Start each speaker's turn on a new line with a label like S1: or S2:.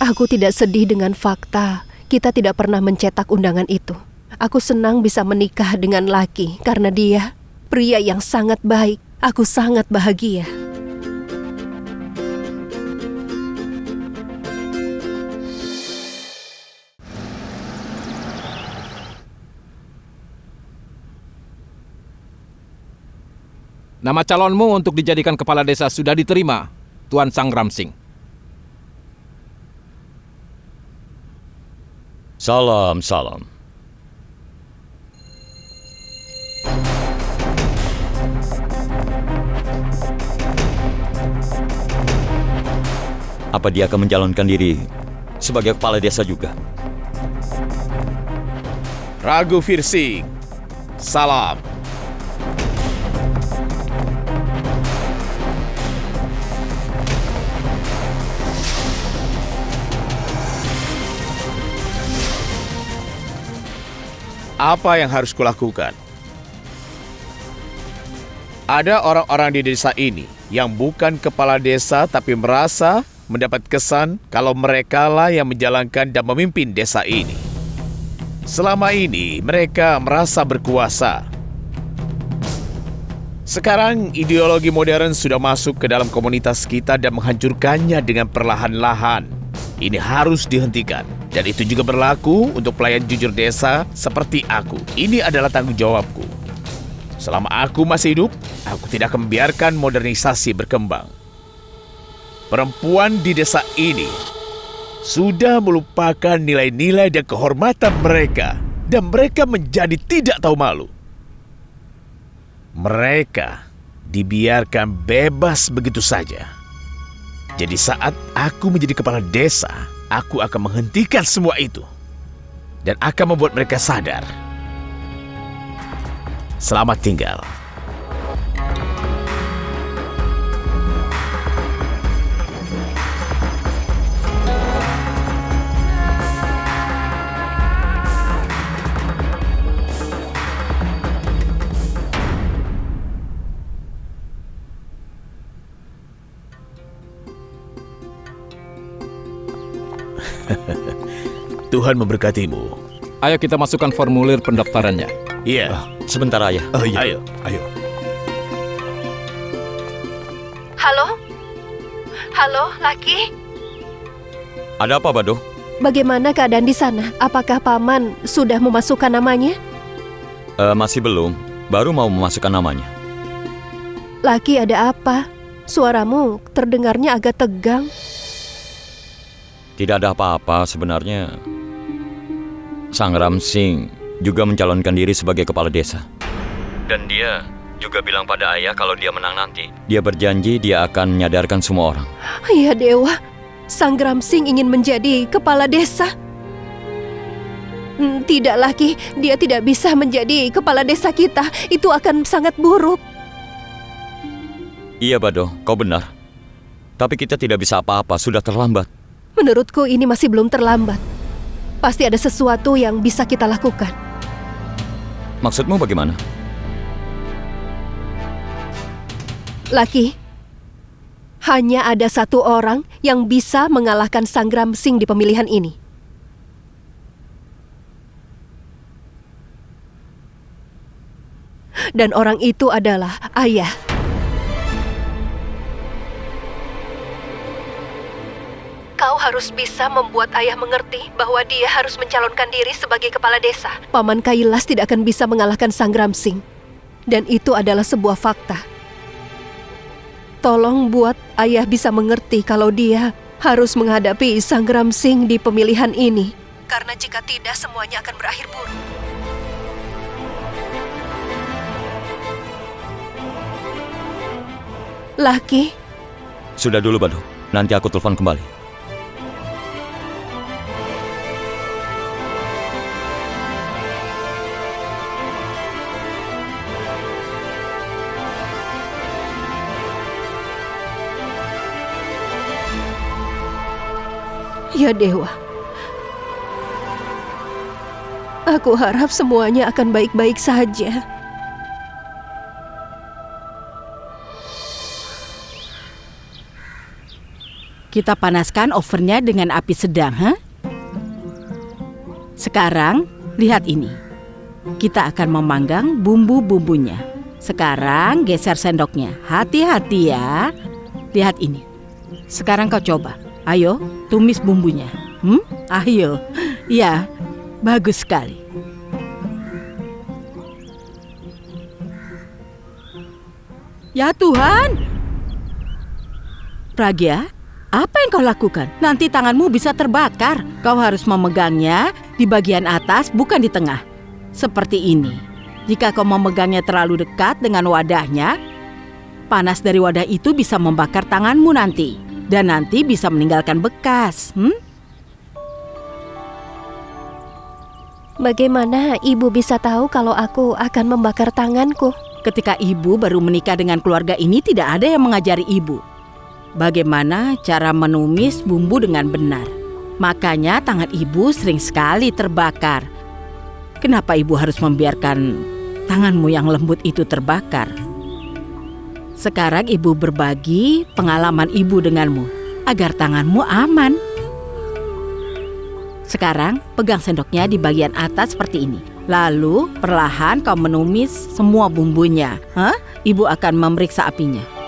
S1: Aku tidak sedih dengan fakta kita tidak pernah mencetak undangan itu. Aku senang bisa menikah dengan Lucky karena dia pria yang sangat baik. Aku sangat bahagia.
S2: Nama calonmu untuk dijadikan kepala desa sudah diterima, Tuan Sangram Singh.
S3: Salam, salam. Apa dia akan mencalonkan diri sebagai kepala desa juga?
S4: Raghuvir Singh, salam. Apa yang harus kulakukan? Ada orang-orang di desa ini yang bukan kepala desa tapi merasa mendapat kesan kalau merekalah yang menjalankan dan memimpin desa ini. Selama ini mereka merasa berkuasa. Sekarang ideologi modern sudah masuk ke dalam komunitas kita dan menghancurkannya dengan perlahan-lahan. Ini harus dihentikan. Dan itu juga berlaku untuk pelayan jujur desa seperti aku. Ini adalah tanggung jawabku. Selama aku masih hidup, aku tidak akan membiarkan modernisasi berkembang. Perempuan di desa ini sudah melupakan nilai-nilai dan kehormatan mereka. Dan mereka menjadi tidak tahu malu. Mereka dibiarkan bebas begitu saja. Jadi saat aku menjadi kepala desa, aku akan menghentikan semua itu dan akan membuat mereka sadar. Selamat tinggal. Tuhan memberkatimu.
S2: Ayo kita masukkan formulir pendaftarannya.
S4: Iya.
S3: Sebentar, Ayah.
S4: Iya. Ayo.
S1: Halo, Lucky.
S3: Ada apa, Bado?
S1: Bagaimana keadaan di sana? Apakah Paman sudah memasukkan namanya?
S3: Masih belum. Baru mau memasukkan namanya.
S1: Lucky, ada apa? Suaramu terdengarnya agak tegang.
S3: Tidak ada apa-apa sebenarnya. Sangram Singh juga mencalonkan diri sebagai kepala desa. Dan dia juga bilang pada Ayah kalau dia menang nanti. Dia berjanji dia akan menyadarkan semua orang.
S1: Ya Dewa, Sangram Singh ingin menjadi kepala desa. Tidak, Lucky, dia tidak bisa menjadi kepala desa kita. Itu akan sangat buruk.
S3: Iya, Bado, kau benar. Tapi kita tidak bisa apa-apa, sudah terlambat.
S1: Menurutku ini masih belum terlambat. Pasti ada sesuatu yang bisa kita lakukan.
S3: Maksudmu bagaimana?
S1: Lucky, hanya ada satu orang yang bisa mengalahkan Sangram Singh di pemilihan ini. Dan orang itu adalah Ayah. Kau harus bisa membuat Ayah mengerti bahwa dia harus mencalonkan diri sebagai kepala desa. Paman Kailas tidak akan bisa mengalahkan Sangram Singh. Dan itu adalah sebuah fakta. Tolong buat Ayah bisa mengerti kalau dia harus menghadapi Sangram Singh di pemilihan ini. Karena jika tidak, semuanya akan berakhir buruk. Lucky.
S3: Sudah dulu, Bado. Nanti aku telepon kembali.
S1: Ya Dewa, aku harap semuanya akan baik-baik saja.
S5: Kita panaskan ovennya dengan api sedang, ha? Sekarang, lihat ini. Kita akan memanggang bumbu-bumbunya. Sekarang geser sendoknya. Hati-hati ya. Lihat ini. Sekarang kau coba. Ayo, tumis bumbunya. Ayo. Ya, bagus sekali. Ya Tuhan. Pragya, apa yang kau lakukan? Nanti tanganmu bisa terbakar. Kau harus memegangnya di bagian atas, bukan di tengah. Seperti ini. Jika kau memegangnya terlalu dekat dengan wadahnya, panas dari wadah itu bisa membakar tanganmu nanti. Dan nanti bisa meninggalkan bekas.
S1: Bagaimana ibu bisa tahu kalau aku akan membakar tanganku?
S5: Ketika ibu baru menikah dengan keluarga ini, tidak ada yang mengajari ibu bagaimana cara menumis bumbu dengan benar. Makanya tangan ibu sering sekali terbakar. Kenapa ibu harus membiarkan tanganmu yang lembut itu terbakar? Sekarang ibu berbagi pengalaman ibu denganmu agar tanganmu aman. Sekarang pegang sendoknya di bagian atas seperti ini. Lalu perlahan kau menumis semua bumbunya. Ibu akan memeriksa apinya.